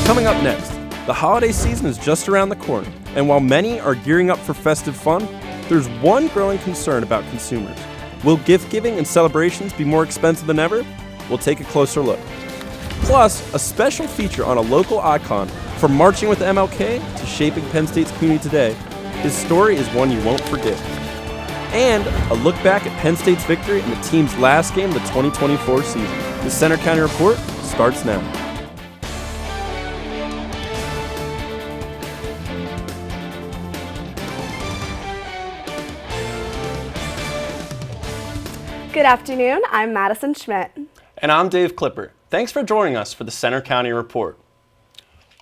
Coming up next, the holiday season is just around the corner, and while many are gearing up for festive fun, there's one growing concern about consumers. Will gift giving and celebrations be more expensive than ever? We'll take a closer look. Plus, a special feature on a local icon from marching with MLK to shaping Penn State's community today. His story is one you won't forget. And a look back at Penn State's victory in the team's last game of the 2024 season. The Center County Report starts now. Good afternoon, I'm Madison Schmidt. And I'm Dave Clipper. Thanks for joining us for the Center County Report.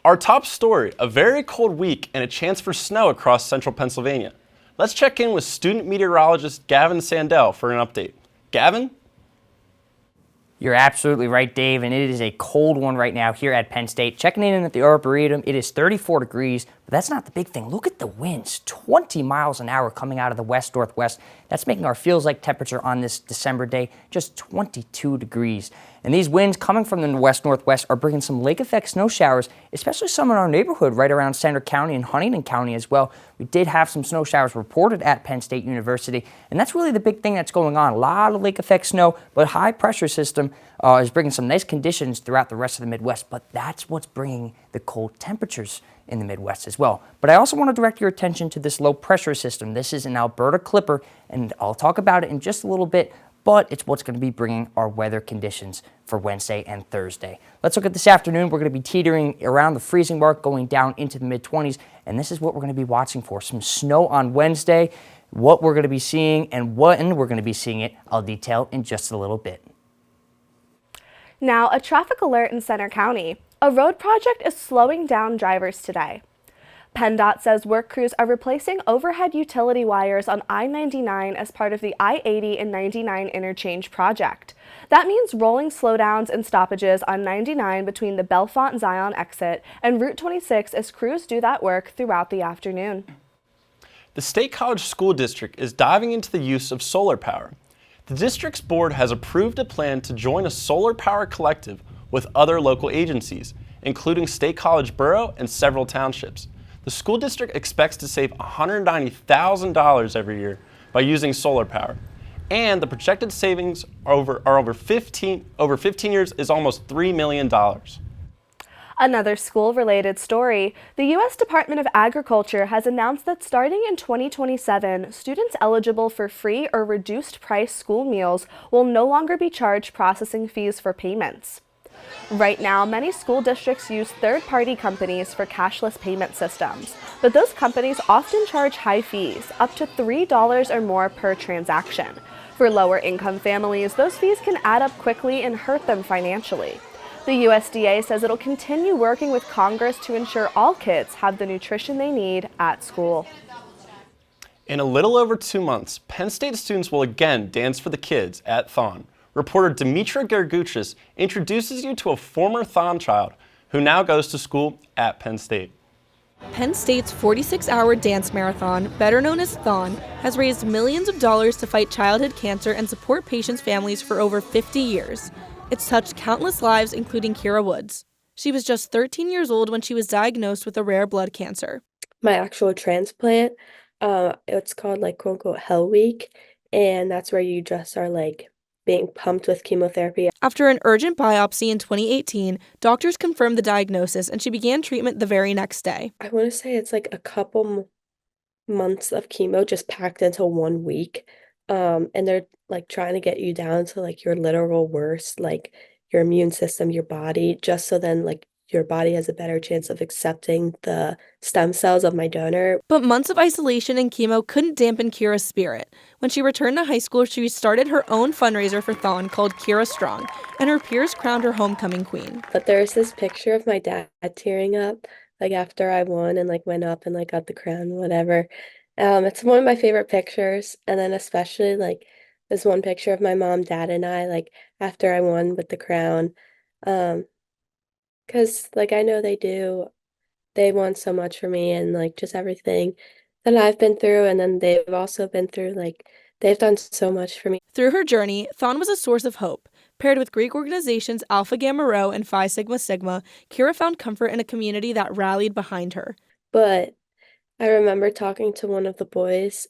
Our top story, a very cold week and a chance for snow across central Pennsylvania. Let's check in with student meteorologist Gavin Sandell for an update. Gavin? You're absolutely right, Dave, and it is a cold one right now here at Penn State. Checking in at the Arboretum, it is 34 degrees, but that's not the big thing. Look at the winds, 20 miles an hour coming out of the west-northwest. That's making our feels-like temperature on this December day just 22 degrees. And these winds coming from the west-northwest are bringing some lake-effect snow showers, especially some in our neighborhood right around Center County and Huntington County as well. We did have some snow showers reported at Penn State University, and that's really the big thing that's going on. A lot of lake-effect snow, but high-pressure system is bringing some nice conditions throughout the rest of the Midwest, but that's what's bringing the cold temperatures in the Midwest as well. But I also want to direct your attention to this low-pressure system. This is an Alberta Clipper, and I'll talk about it in just a little bit, but it's what's going to be bringing our weather conditions for Wednesday and Thursday. Let's look at this afternoon. We're going to be teetering around the freezing mark, going down into the mid-20s, and this is what we're going to be watching for. Some snow on Wednesday, what we're going to be seeing, and when we're going to be seeing it, I'll detail in just a little bit. Now, a traffic alert in Center County. A road project is slowing down drivers today. PennDOT says work crews are replacing overhead utility wires on I-99 as part of the I-80 and 99 interchange project. That means rolling slowdowns and stoppages on 99 between the Bellefonte Zion exit and Route 26 as crews do that work throughout the afternoon. The State College School District is diving into the use of solar power. The district's board has approved a plan to join a solar power collective with other local agencies, including State College Borough and several townships. The school district expects to save $190,000 every year by using solar power, and the projected savings over 15 years is almost $3 million. Another school-related story, the U.S. Department of Agriculture has announced that starting in 2027, students eligible for free or reduced-price school meals will no longer be charged processing fees for payments. Right now, many school districts use third-party companies for cashless payment systems, but those companies often charge high fees, up to $3 or more per transaction. For lower-income families, those fees can add up quickly and hurt them financially. The USDA says it'll continue working with Congress to ensure all kids have the nutrition they need at school. In a little over 2 months, Penn State students will again dance for the kids at Thon. Reporter Dimitra Gerguchis introduces you to a former Thon child who now goes to school at Penn State. Penn State's 46-hour dance marathon, better known as Thon, has raised millions of dollars to fight childhood cancer and support patients' families for over 50 years. It's touched countless lives, including Kira Woods. She was just 13 years old when she was diagnosed with a rare blood cancer. My actual transplant, it's called quote unquote Hell Week, and that's where you just are being pumped with chemotherapy. After an urgent biopsy in 2018, doctors confirmed the diagnosis and she began treatment the very next day. I want to say it's a couple months of chemo just packed into 1 week. And they're trying to get you down to your literal worst, your immune system, your body, just so then your body has a better chance of accepting the stem cells of my donor. But months of isolation and chemo couldn't dampen Kira's spirit. When she returned to high school, she started her own fundraiser for Thon called Kira Strong, and her peers crowned her homecoming queen. But there's this picture of my dad tearing up, after I won and went up and got the crown, whatever. It's one of my favorite pictures, and then especially this one picture of my mom, dad, and I after I won with the crown, because I know they want so much for me and just everything that I've been through, and then they've also been through they've done so much for me. Through her journey, Thon was a source of hope. Paired with Greek organizations Alpha Gamma Rho and Phi Sigma Sigma, Kira found comfort in a community that rallied behind her. But I remember talking to one of the boys,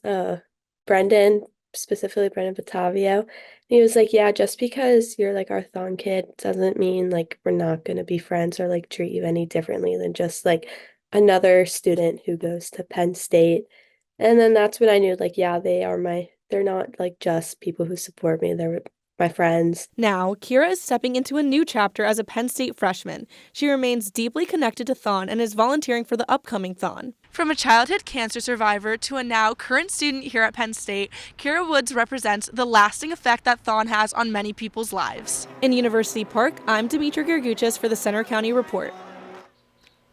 Brendan, specifically Brendan Batavio, and he was like, yeah, just because you're like our Thon kid doesn't mean like we're not gonna be friends or like treat you any differently than just like another student who goes to Penn State. And then that's when I knew like, yeah, they're not like just people who support me, they're my friends. Now, Kira is stepping into a new chapter as a Penn State freshman. She remains deeply connected to Thon and is volunteering for the upcoming Thon. From a childhood cancer survivor to a now current student here at Penn State, Kira Woods represents the lasting effect that Thon has on many people's lives. In University Park, I'm Demetra Gerguchis for the Center County Report.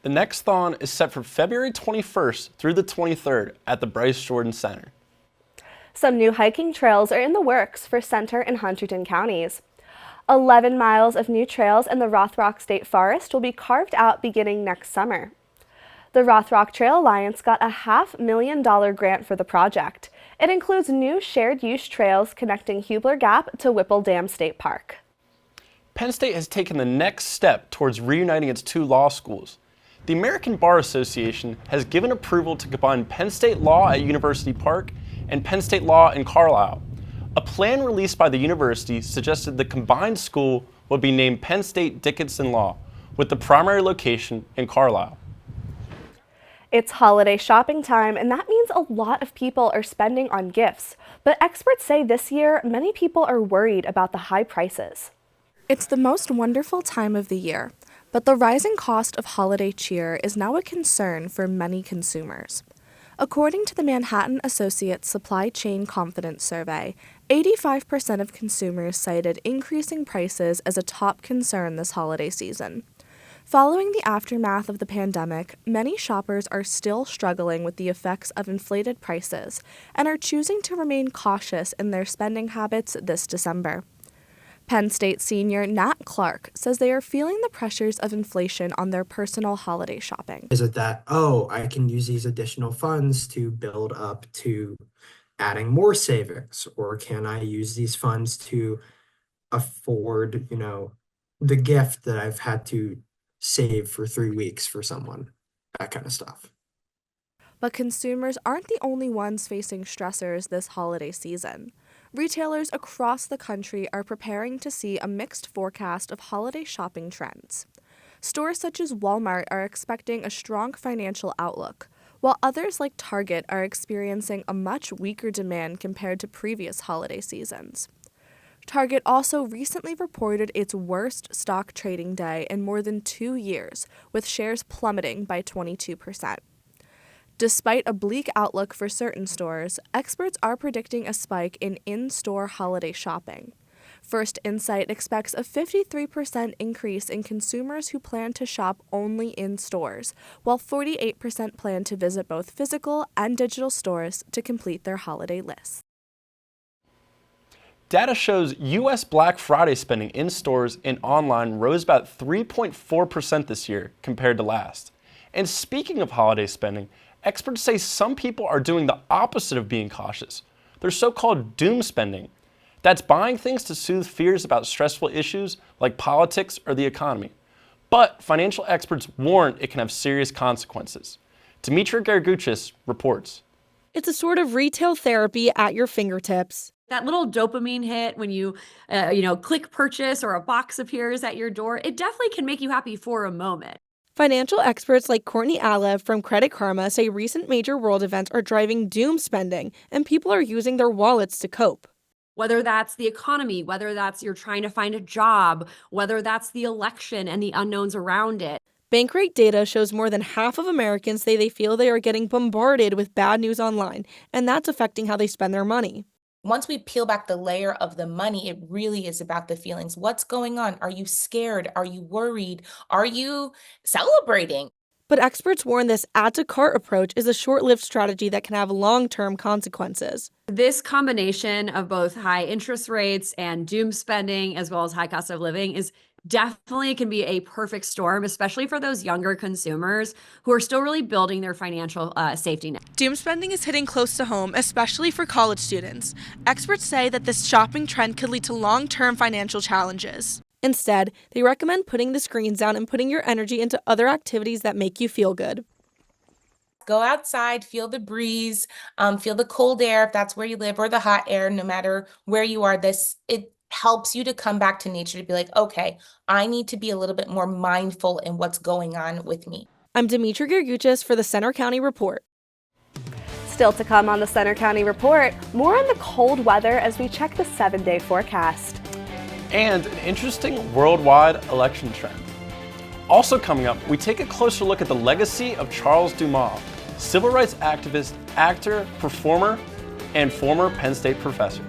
The next Thon is set for February 21st through the 23rd at the Bryce Jordan Center. Some new hiking trails are in the works for Center and Hunterdon counties. 11 miles of new trails in the Rothrock State Forest will be carved out beginning next summer. The Rothrock Trail Alliance got a $500,000 grant for the project. It includes new shared-use trails connecting Hubler Gap to Whipple Dam State Park. Penn State has taken the next step towards reuniting its two law schools. The American Bar Association has given approval to combine Penn State Law at University Park and Penn State Law in Carlisle. A plan released by the university suggested the combined school would be named Penn State Dickinson Law, with the primary location in Carlisle. It's holiday shopping time, and that means a lot of people are spending on gifts. But experts say this year, many people are worried about the high prices. It's the most wonderful time of the year, but the rising cost of holiday cheer is now a concern for many consumers. According to the Manhattan Associates Supply Chain Confidence Survey, 85% of consumers cited increasing prices as a top concern this holiday season. Following the aftermath of the pandemic, many shoppers are still struggling with the effects of inflated prices and are choosing to remain cautious in their spending habits this December. Penn State senior Nat Clark says they are feeling the pressures of inflation on their personal holiday shopping. Is it that, oh, I can use these additional funds to build up to adding more savings? Or can I use these funds to afford, the gift that I've had to save for 3 weeks for someone? That kind of stuff. But consumers aren't the only ones facing stressors this holiday season. Retailers across the country are preparing to see a mixed forecast of holiday shopping trends. Stores such as Walmart are expecting a strong financial outlook, while others like Target are experiencing a much weaker demand compared to previous holiday seasons. Target also recently reported its worst stock trading day in more than 2 years, with shares plummeting by 22%. Despite a bleak outlook for certain stores, experts are predicting a spike in in-store holiday shopping. First Insight expects a 53% increase in consumers who plan to shop only in stores, while 48% plan to visit both physical and digital stores to complete their holiday lists. Data shows U.S. Black Friday spending in stores and online rose about 3.4% this year compared to last. And speaking of holiday spending, experts say some people are doing the opposite of being cautious. They're so-called doom spending. That's buying things to soothe fears about stressful issues like politics or the economy. But financial experts warn it can have serious consequences. Demetra Gerguchis reports. It's a sort of retail therapy at your fingertips. That little dopamine hit when you click purchase or a box appears at your door, it definitely can make you happy for a moment. Financial experts like Courtney Alev from Credit Karma say recent major world events are driving doom spending, and people are using their wallets to cope. Whether that's the economy, whether that's you're trying to find a job, whether that's the election and the unknowns around it. Bankrate data shows more than half of Americans say they feel they are getting bombarded with bad news online, and that's affecting how they spend their money. Once we peel back the layer of the money, it really is about the feelings. What's going on? Are you scared? Are you worried? Are you celebrating? But experts warn this add-to-cart approach is a short-lived strategy that can have long-term consequences. This combination of both high interest rates and doom spending, as well as high cost of living, is Definitely can be a perfect storm, especially for those younger consumers who are still really building their financial safety net. Doom spending is hitting close to home, especially for college students. Experts say that this shopping trend could lead to long-term financial challenges. Instead, they recommend putting the screens down and putting your energy into other activities that make you feel good. Go outside, feel the breeze, feel the cold air if that's where you live, or the hot air, no matter where you are. It helps you to come back to nature, to be like, okay, I need to be a little bit more mindful in what's going on with me. I'm Demetri Gerguchis for the Center County Report. Still to come on the Center County Report, more on the cold weather as we check the 7-day forecast. And an interesting worldwide election trend. Also coming up, we take a closer look at the legacy of Charles Dumas, civil rights activist, actor, performer, and former Penn State professor.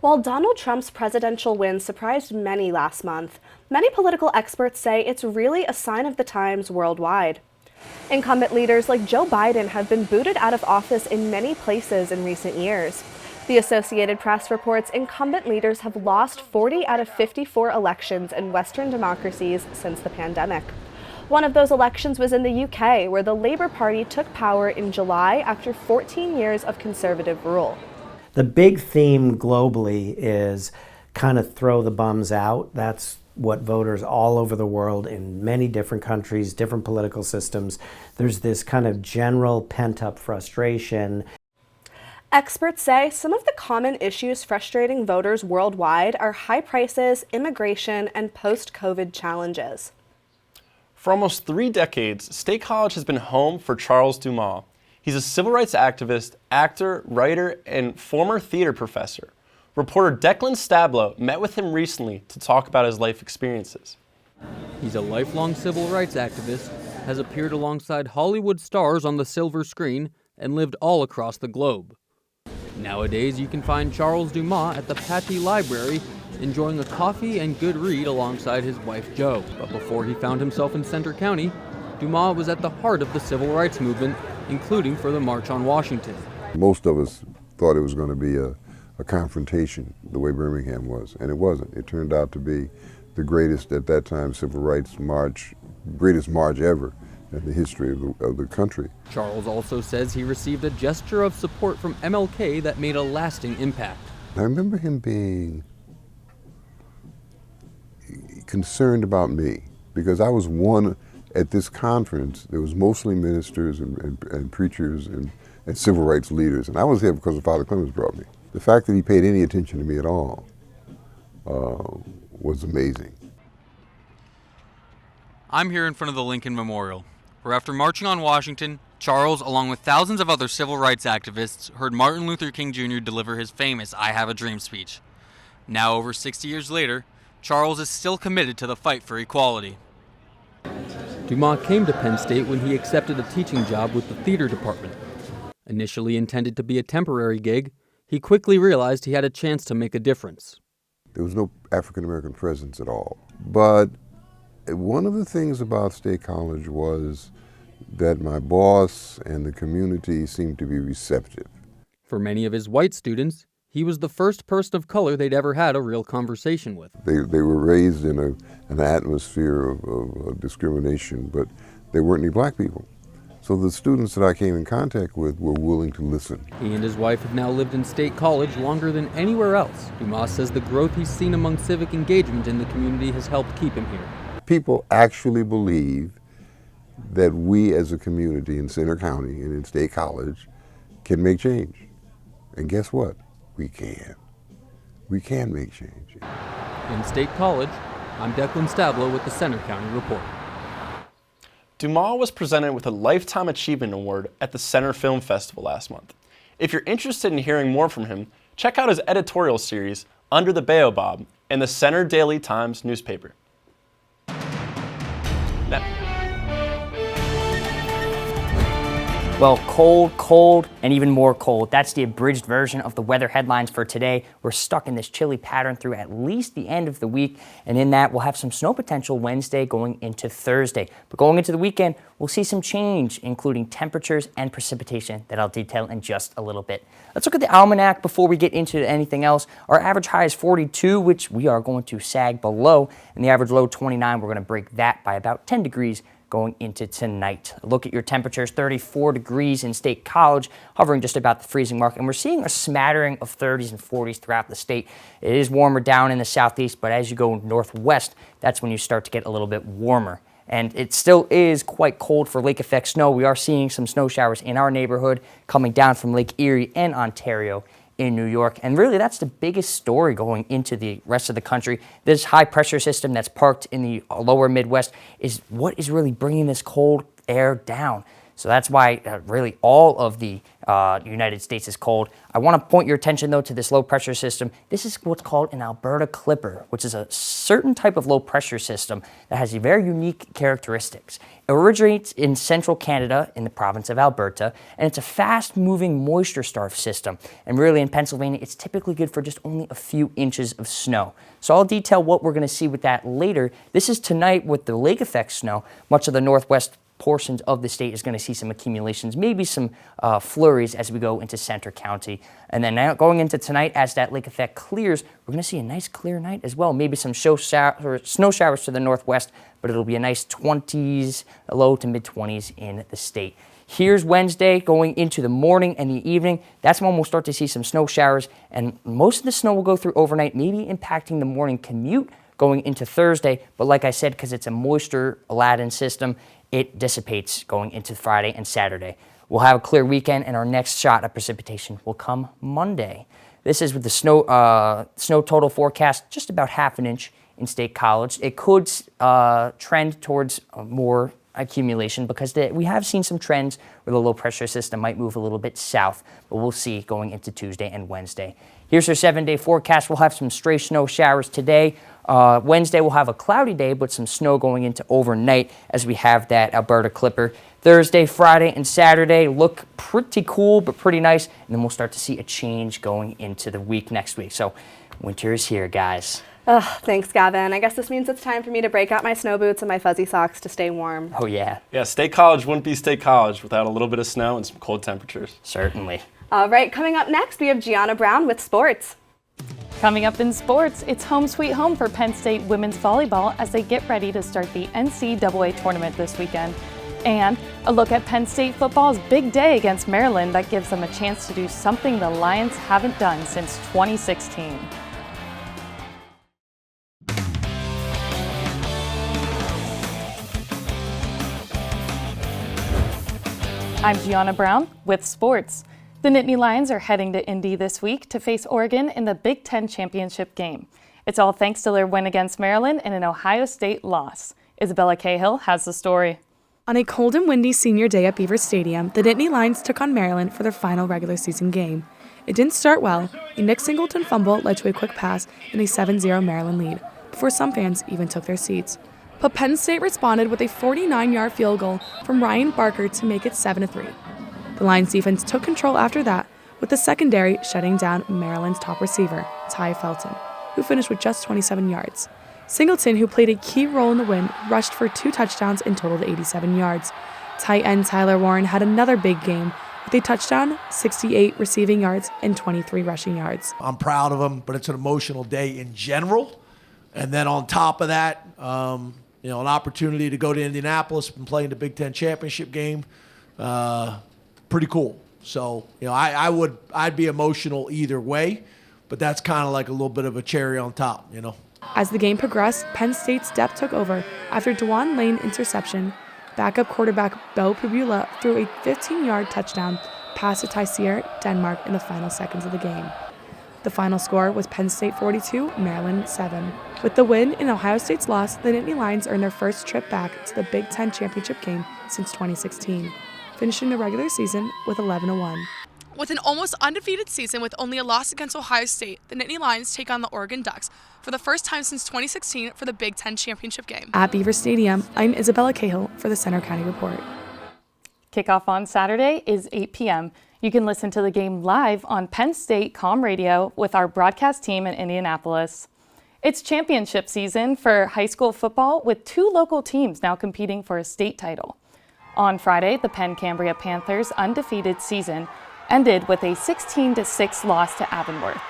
While Donald Trump's presidential win surprised many last month, many political experts say it's really a sign of the times worldwide. Incumbent leaders like Joe Biden have been booted out of office in many places in recent years. The Associated Press reports incumbent leaders have lost 40 out of 54 elections in Western democracies since the pandemic. One of those elections was in the UK, where the Labour Party took power in July after 14 years of Conservative rule. The big theme globally is kind of throw the bums out. That's what voters all over the world in many different countries, different political systems, there's this kind of general pent-up frustration. Experts say some of the common issues frustrating voters worldwide are high prices, immigration, and post-COVID challenges. For almost 3 decades, State College has been home for Charles Dumas. He's a civil rights activist, actor, writer, and former theater professor. Reporter Declan Stablo met with him recently to talk about his life experiences. He's a lifelong civil rights activist, has appeared alongside Hollywood stars on the silver screen, and lived all across the globe. Nowadays, you can find Charles Dumas at the Patty Library, enjoying a coffee and good read alongside his wife Jo. But before he found himself in Center County, Dumas was at the heart of the civil rights movement, including for the March on Washington. Most of us thought it was going to be a confrontation the way Birmingham was, and it wasn't. It turned out to be the greatest at that time civil rights march, greatest march ever in the history of the country. Charles also says he received a gesture of support from MLK that made a lasting impact. I remember him being concerned about me because I was one at this conference. There was mostly ministers and preachers and civil rights leaders, and I was there because Father Clemens brought me. The fact that he paid any attention to me at all was amazing. I'm here in front of the Lincoln Memorial, where after marching on Washington, Charles, along with thousands of other civil rights activists, heard Martin Luther King Jr. deliver his famous I Have a Dream speech. Now, over 60 years later, Charles is still committed to the fight for equality. Dumas came to Penn State when he accepted a teaching job with the theater department. Initially intended to be a temporary gig, he quickly realized he had a chance to make a difference. There was no African-American presence at all. But one of the things about State College was that my boss and the community seemed to be receptive. For many of his white students, he was the first person of color they'd ever had a real conversation with. They were raised in an atmosphere of discrimination, but there weren't any black people. So the students that I came in contact with were willing to listen. He and his wife have now lived in State College longer than anywhere else. Dumas says the growth he's seen among civic engagement in the community has helped keep him here. People actually believe that we as a community in Center County and in State College can make change. And guess what? We can. We can make change. In State College, I'm Declan Stablo with the Center County Report. Dumas was presented with a Lifetime Achievement Award at the Center Film Festival last month. If you're interested in hearing more from him, check out his editorial series, Under the Baobab, in the Center Daily Times newspaper. Well, cold, cold, and even more cold. That's the abridged version of the weather headlines for today. We're stuck in this chilly pattern through at least the end of the week, and in that, we'll have some snow potential Wednesday going into Thursday. But going into the weekend, we'll see some change, including temperatures and precipitation that I'll detail in just a little bit. Let's look at the almanac before we get into anything else. Our average high is 42, which we are going to sag below, and the average low 29. We're going to break that by about 10 degrees going into tonight. Look at your temperatures, 34 degrees in State College, hovering just about the freezing mark, and we're seeing a smattering of 30s and 40s throughout the state. It is warmer down in the southeast, but as you go northwest, that's when you start to get a little bit warmer. And it still is quite cold for lake effect snow. We are seeing some snow showers in our neighborhood coming down from Lake Erie and Ontario in New York. And really, that's the biggest story going into the rest of the country. This high pressure system that's parked in the lower Midwest is what is really bringing this cold air down. So that's why really all of the United States is cold. I want to point your attention, though, to this low pressure system. This is what's called an Alberta Clipper, which is a certain type of low pressure system that has very unique characteristics. It originates in central Canada in the province of Alberta, and it's a fast-moving moisture-starved system. And really, in Pennsylvania, it's typically good for just only a few inches of snow. So I'll detail what we're going to see with that later. This is tonight with the lake effect snow. Much of the northwest portions of the state is going to see some accumulations, maybe some flurries as we go into Center County. And then now going into tonight, as that lake effect clears, we're going to see a nice clear night as well. Maybe some snow showers to the northwest, but it'll be a nice 20s, low to mid-20s in the state. Here's Wednesday going into the morning and the evening. That's when we'll start to see some snow showers, and most of the snow will go through overnight, maybe impacting the morning commute going into Thursday. But like I said, because it's a moisture-laden system, it dissipates going into Friday and Saturday. We'll have a clear weekend, and our next shot of precipitation will come Monday. This is with the snow total forecast, just about half an inch in State College. It could trend towards more accumulation because we have seen some trends where the low pressure system might move a little bit south, but we'll see going into Tuesday and Wednesday. Here's our 7-day forecast. We'll have some stray snow showers today. Wednesday we'll have a cloudy day, but some snow going into overnight as we have that Alberta Clipper. Thursday, Friday, and Saturday look pretty cool, but pretty nice. And then we'll start to see a change going into the week next week. So winter is here, guys. Thanks, Gavin. I guess this means it's time for me to break out my snow boots and my fuzzy socks to stay warm. Oh, yeah. Yeah, State College wouldn't be State College without a little bit of snow and some cold temperatures. Certainly. All right, coming up next, we have Gianna Brown with sports. Coming up in sports, it's home sweet home for Penn State women's volleyball as they get ready to start the NCAA tournament this weekend. And a look at Penn State football's big day against Maryland that gives them a chance to do something the Lions haven't done since 2016. I'm Gianna Brown with sports. The Nittany Lions are heading to Indy this week to face Oregon in the Big Ten championship game. It's all thanks to their win against Maryland and an Ohio State loss. Isabella Cahill has the story. On a cold and windy senior day at Beaver Stadium, the Nittany Lions took on Maryland for their final regular season game. It didn't start well. A Nick Singleton fumble led to a quick pass and a 7-0 Maryland lead, before some fans even took their seats. But Penn State responded with a 49-yard field goal from Ryan Barker to make it 7-3. The Lions defense took control after that, with the secondary shutting down Maryland's top receiver, Ty Felton, who finished with just 27 yards. Singleton, who played a key role in the win, rushed for 2 touchdowns and totaled 87 yards. Tight end Tyler Warren had another big game with a touchdown, 68 receiving yards, and 23 rushing yards. I'm proud of him, but it's an emotional day in general. And then on top of that, an opportunity to go to Indianapolis and play in the Big Ten championship game. Pretty cool. So, I'd be emotional either way, but that's kind of like a little bit of a cherry on top, As the game progressed, Penn State's depth took over after Dewan Lane interception. Backup quarterback Bo Pabula threw a 15-yard touchdown pass to Tyseer, Denmark in the final seconds of the game. The final score was Penn State 42, Maryland 7. With the win and Ohio State's loss, the Nittany Lions earned their first trip back to the Big Ten championship game since 2016, finishing the regular season with 11-1. With an almost undefeated season with only a loss against Ohio State, the Nittany Lions take on the Oregon Ducks for the first time since 2016 for the Big Ten championship game. At Beaver Stadium, I'm Isabella Cahill for the Center County Report. Kickoff on Saturday is 8 p.m. You can listen to the game live on Penn State Comm Radio with our broadcast team in Indianapolis. It's championship season for high school football with 2 local teams now competing for a state title. On Friday, the Penn Cambria Panthers' undefeated season ended with a 16-6 loss to Avonworth.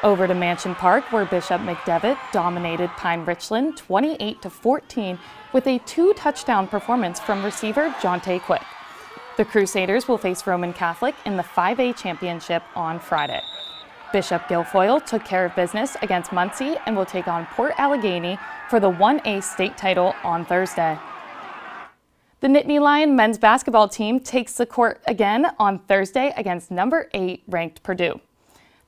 Over to Mansion Park, where Bishop McDevitt dominated Pine Richland 28-14 with a 2-touchdown performance from receiver Jonte Quick. The Crusaders will face Roman Catholic in the 5A championship on Friday. Bishop Guilfoyle took care of business against Muncie and will take on Port Allegheny for the 1A state title on Thursday. The Nittany Lion men's basketball team takes the court again on Thursday against number 8 ranked Purdue.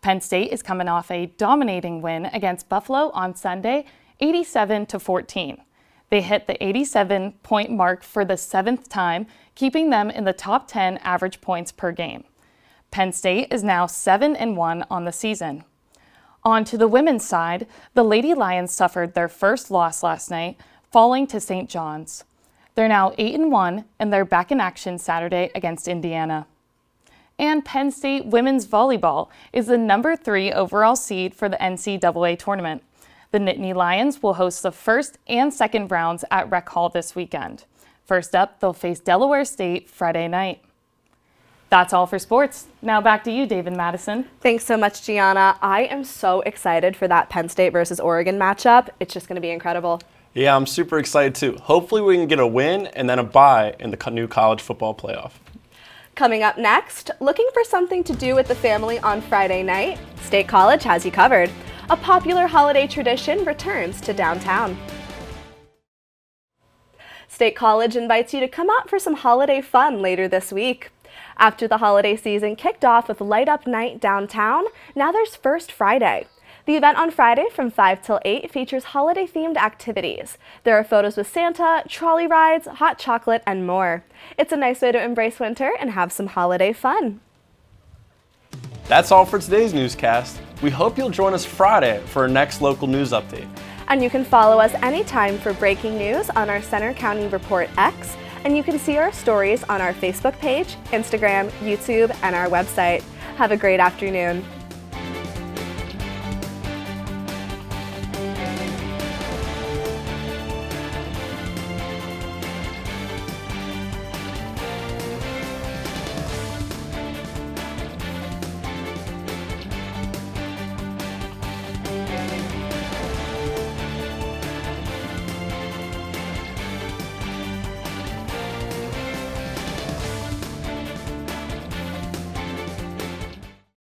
Penn State is coming off a dominating win against Buffalo on Sunday, 87-14. They hit the 87-point mark for the 7th time, keeping them in the top 10 average points per game. Penn State is now 7-1 on the season. On to the women's side, the Lady Lions suffered their first loss last night, falling to St. John's. They're now 8-1, and they're back in action Saturday against Indiana. And Penn State women's volleyball is the number 3 overall seed for the NCAA tournament. The Nittany Lions will host the first and second rounds at Rec Hall this weekend. First up, they'll face Delaware State Friday night. That's all for sports. Now back to you, David Madison. Thanks so much, Gianna. I am so excited for that Penn State versus Oregon matchup. It's just going to be incredible. Yeah, I'm super excited too. Hopefully we can get a win and then a bye in the new college football playoff. Coming up next, looking for something to do with the family on Friday night? State College has you covered. A popular holiday tradition returns to downtown. State College invites you to come out for some holiday fun later this week. After the holiday season kicked off with Light Up Night downtown, now there's First Friday. The event on Friday from 5 till 8 features holiday-themed activities. There are photos with Santa, trolley rides, hot chocolate, and more. It's a nice way to embrace winter and have some holiday fun. That's all for today's newscast. We hope you'll join us Friday for our next local news update. And you can follow us anytime for breaking news on our Center County Report X, and you can see our stories on our Facebook page, Instagram, YouTube, and our website. Have a great afternoon.